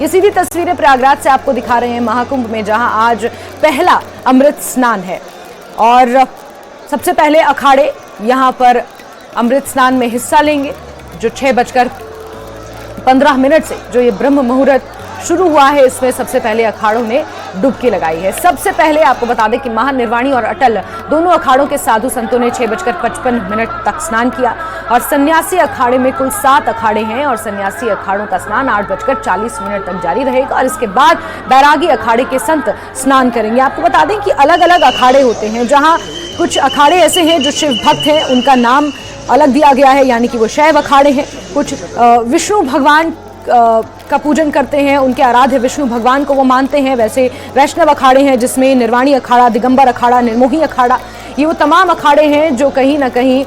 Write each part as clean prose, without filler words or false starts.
ये सीधी तस्वीरें प्रयागराज से आपको दिखा रहे हैं महाकुंभ में, जहां आज पहला अमृत स्नान है और सबसे पहले अखाड़े यहां पर अमृत स्नान में हिस्सा लेंगे। जो 6:15 से जो ये ब्रह्म मुहूर्त शुरू हुआ है, इसमें सबसे पहले अखाड़ों ने डुबकी लगाई है। सबसे पहले आपको बता दें कि महानिर्वाणी और अटल दोनों अखाड़ों के साधु संतों ने 6:55 तक स्नान किया और सन्यासी अखाड़े में कुल 7 अखाड़े हैं और सन्यासी अखाड़ों का स्नान 8:40 तक जारी रहेगा और इसके बाद बैरागी अखाड़े के संत स्नान करेंगे। आपको बता दें कि अलग अलग अखाड़े होते हैं, जहाँ कुछ अखाड़े ऐसे हैं जो शिव भक्त हैं, उनका नाम अलग दिया गया है, यानी कि वो शैव अखाड़े हैं। कुछ विष्णु भगवान का पूजन करते हैं, उनके आराध्य विष्णु भगवान को वो मानते हैं। वैसे वैष्णव अखाड़े हैं जिसमें निर्वाणी अखाड़ा, दिगंबर अखाड़ा, निर्मोही अखाड़ा, ये वो तमाम अखाड़े हैं जो कहीं ना कहीं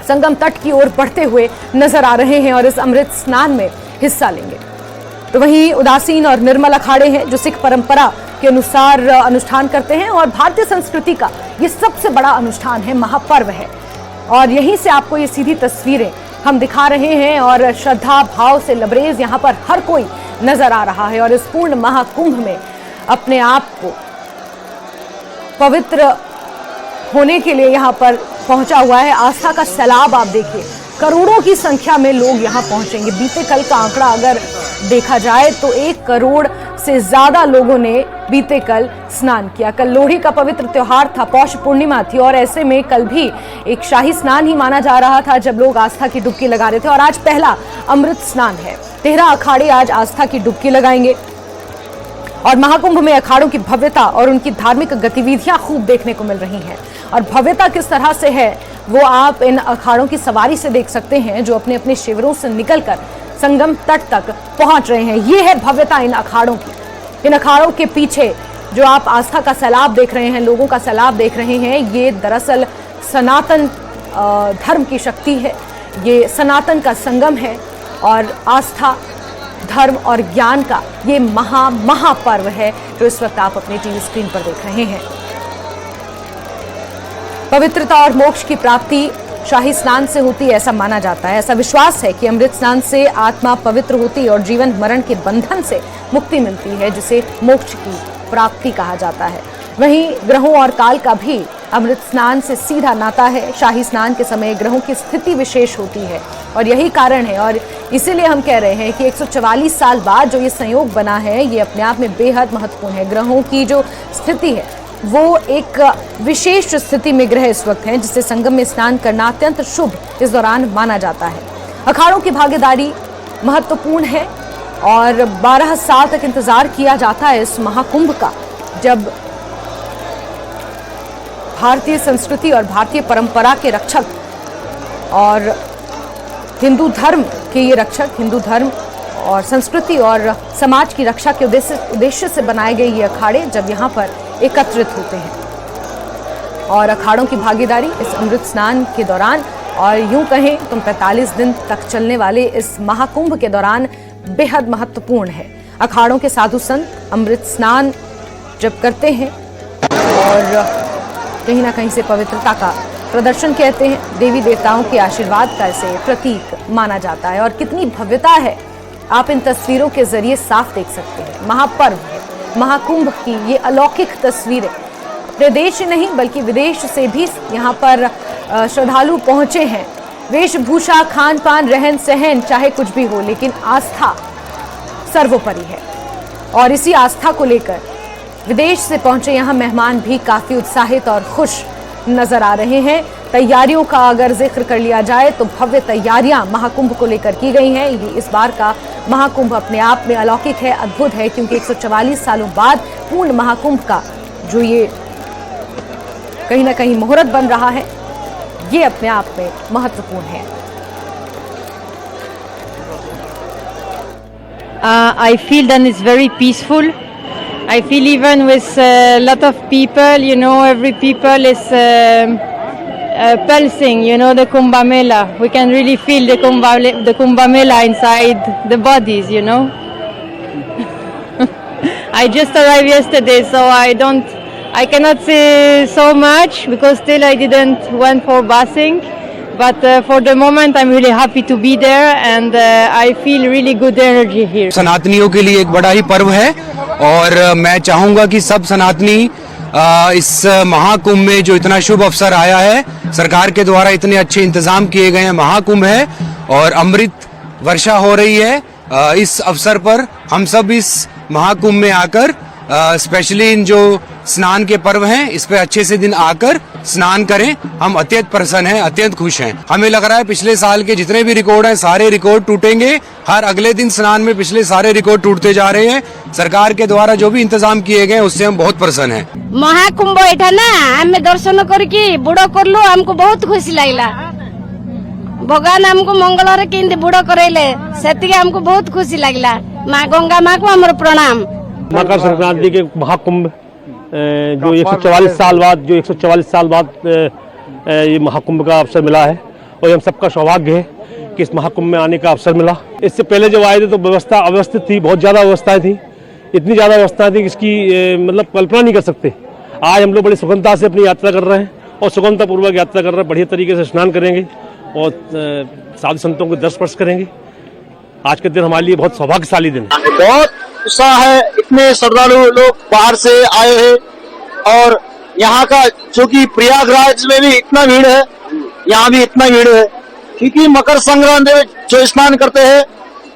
संगम तट की ओर बढ़ते हुए नजर आ रहे हैं और इस अमृत स्नान में हिस्सा लेंगे। तो वहीं उदासीन और निर्मल अखाड़े हैं जो सिख परंपरा के अनुसार अनुष्ठान करते हैं और भारतीय संस्कृति का ये सबसे बड़ा अनुष्ठान है, महापर्व है। और यहीं से आपको ये सीधी तस्वीरें हम दिखा रहे हैं और श्रद्धा भाव से लबरेज यहाँ पर हर कोई नजर आ रहा है और इस पूर्ण महाकुंभ में अपने आप को पवित्र होने के लिए यहाँ पर पहुंचा हुआ है। आस्था का सैलाब आप देखिए, करोड़ों की संख्या में लोग यहाँ पहुंचेंगे। बीते कल का आंकड़ा अगर देखा जाए तो 1 करोड़ से ज्यादा लोगों ने बीते कल स्नान किया। कल लोहड़ी का पवित्र त्योहार था, पौष पूर्णिमा थी और ऐसे में कल भी एक शाही स्नान ही माना जा रहा था जब लोग आस्था की डुबकी लगा रहे थे और आज पहला अमृत स्नान है। 13 अखाड़े आज आस्था की डुबकी लगाएंगे और महाकुंभ में अखाड़ों की भव्यता और उनकी धार्मिक गतिविधियां खूब देखने को मिल रही हैं। और भव्यता किस तरह से है वो आप इन अखाड़ों की सवारी से देख सकते हैं, जो अपने अपने शिविरों से निकलकर संगम तट तक पहुंच रहे हैं। ये है भव्यता इन अखाड़ों की। इन अखाड़ों के पीछे जो आप आस्था का सैलाब देख रहे हैं, लोगों का सैलाब देख रहे हैं, ये दरअसल सनातन धर्म की शक्ति है। ये सनातन का संगम है और आस्था, धर्म और ज्ञान का ये महापर्व है जो इस वक्त आप अपने टीवी स्क्रीन पर देख रहे हैं। पवित्रता और मोक्ष की प्राप्ति शाही स्नान से होती है, ऐसा माना जाता है। ऐसा विश्वास है कि अमृत स्नान से आत्मा पवित्र होती है और जीवन मरण के बंधन से मुक्ति मिलती है, जिसे मोक्ष की प्राप्ति कहा जाता है। वहीं ग्रहों और काल का भी अमृत स्नान से सीधा नाता है। शाही स्नान के समय ग्रहों की स्थिति विशेष होती है और यही कारण है और इसीलिए हम कह रहे हैं कि 144 साल बाद जो ये संयोग बना है, ये अपने आप में बेहद महत्वपूर्ण है। ग्रहों की जो स्थिति है वो एक विशेष स्थिति में ग्रह इस वक्त हैं, जिससे संगम में स्नान करना अत्यंत शुभ इस दौरान माना जाता है। अखाड़ों की भागीदारी महत्वपूर्ण है और 12 साल तक इंतजार किया जाता है इस महाकुंभ का, जब भारतीय संस्कृति और भारतीय परंपरा के रक्षक और हिंदू धर्म के ये रक्षक, हिंदू धर्म और संस्कृति और समाज की रक्षा के उद्देश्य से बनाए गए ये अखाड़े जब यहाँ पर एकत्रित होते हैं और अखाड़ों की भागीदारी इस अमृत स्नान के दौरान और यूं कहें तो 45 दिन तक चलने वाले इस महाकुंभ के दौरान बेहद महत्वपूर्ण है। अखाड़ों के साधु संत अमृत स्नान जब करते हैं और कहीं ना कहीं से पवित्रता का प्रदर्शन कहते हैं, देवी देवताओं के आशीर्वाद का इसे प्रतीक माना जाता है। और कितनी भव्यता है आप इन तस्वीरों के जरिए साफ देख सकते हैं। महापर्व है, महाकुंभ की ये अलौकिक तस्वीरें अपने देश से नहीं बल्कि विदेश से भी यहाँ पर श्रद्धालु पहुंचे हैं। वेशभूषा, खान पान, रहन सहन चाहे कुछ भी हो, लेकिन आस्था सर्वोपरि है और इसी आस्था को लेकर विदेश से पहुंचे यहाँ मेहमान भी काफी उत्साहित और खुश नजर आ रहे हैं। तैयारियों का अगर जिक्र कर लिया जाए तो भव्य तैयारियां महाकुंभ को लेकर की गई हैं। ये इस बार का महाकुंभ अपने आप में अलौकिक है, अद्भुत है, क्योंकि 144 सालों बाद पूर्ण महाकुंभ का जो ये कहीं ना कहीं मुहूर्त बन रहा है, ये अपने आप में महत्वपूर्ण है। I feel that it's very peaceful. I feel even with a lot of people, you know, every people is pulsing, you know, the Kumbh Mela. We can really feel the Kumbh Mela inside the bodies, you know. I just arrived yesterday, so I cannot say so much because still I didn't went for bathing. but for the moment I'm really happy to be there, and I feel really good energy here. सनातनियों के लिए एक बड़ा ही पर्व है और मैं चाहूंगा कि सब सनातनी इस महाकुंभ में जो इतना शुभ अवसर आया है, सरकार के द्वारा इतने अच्छे इंतजाम किए गए हैं, महाकुंभ है और अमृत वर्षा हो रही है, इस अवसर पर हम सब इस महाकुंभ में आकर स्पेशली इन जो स्नान के पर्व हैं इस पे अच्छे से दिन आकर स्नान करें। हम अत्यंत प्रसन्न हैं, अत्यंत खुश हैं। हमें लग रहा है पिछले साल के जितने भी रिकॉर्ड हैं सारे रिकॉर्ड टूटेंगे। हर अगले दिन स्नान में पिछले सारे रिकॉर्ड टूटते जा रहे हैं। सरकार के द्वारा जो भी इंतजाम किए गए उससे हम बहुत प्रसन्न हैं। महाकुंभ एठा ना आम दर्शन करके बुड़ करलु, हमको बहुत खुशी लगला। भगवान हमको मंगल रे केंदे बुड़ करेले सेतिके हमको बहुत खुशी लगला। माँ गंगा माँ को हमर प्रणाम। मकर संक्रांति के महाकुंभ जो 144 साल बाद ये महाकुंभ का अवसर मिला है और हम सबका सौभाग्य है कि इस महाकुंभ में आने का अवसर मिला। इससे पहले जब आए थे तो व्यवस्था अव्यवस्थित थी, बहुत ज़्यादा व्यवस्थाएं थी, इतनी ज़्यादा व्यवस्थाएं थी कि इसकी मतलब कल्पना नहीं कर सकते। आज हम लोग बड़ी सुगमता से अपनी यात्रा कर रहे हैं और सुगमतापूर्वक यात्रा कर रहे हैं। बढ़िया तरीके से स्नान करेंगे और साधु संतों को दर्शन स्पर्श करेंगे। आज के दिन हमारे लिए बहुत सौभाग्यशाली दिन है। बहुत उत्साह है, इतने श्रद्धालु लोग बाहर से आए हैं और यहाँ का चूंकि प्रयागराज में भी इतना भीड़ है, यहाँ भी इतना भीड़ है क्योंकि मकर संक्रांति में जो स्नान करते हैं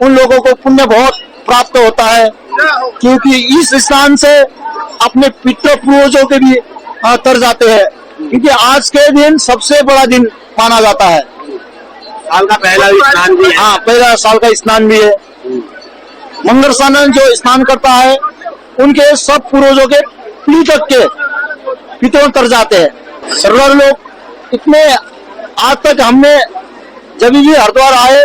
उन लोगों को पुण्य बहुत प्राप्त होता है, क्योंकि इस स्नान से अपने पितृ पूर्वजों के भी तर जाते हैं, क्योंकि आज के दिन सबसे बड़ा दिन माना जाता है। साल का पहला स्नान भी है। हाँ, पहला साल का स्नान भी है। मंगल स्नान जो स्नान करता है उनके सब पूर्वजों के पीढ़ी तक के पितरों तर जाते हैं। श्रद्धालु लोग इतने आज तक हमने जब भी हरिद्वार आए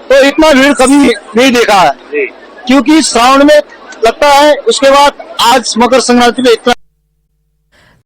तो इतना भीड़ कभी नहीं देखा है, क्योंकि श्रावण में लगता है, उसके बाद आज मकर संक्रांति में इतना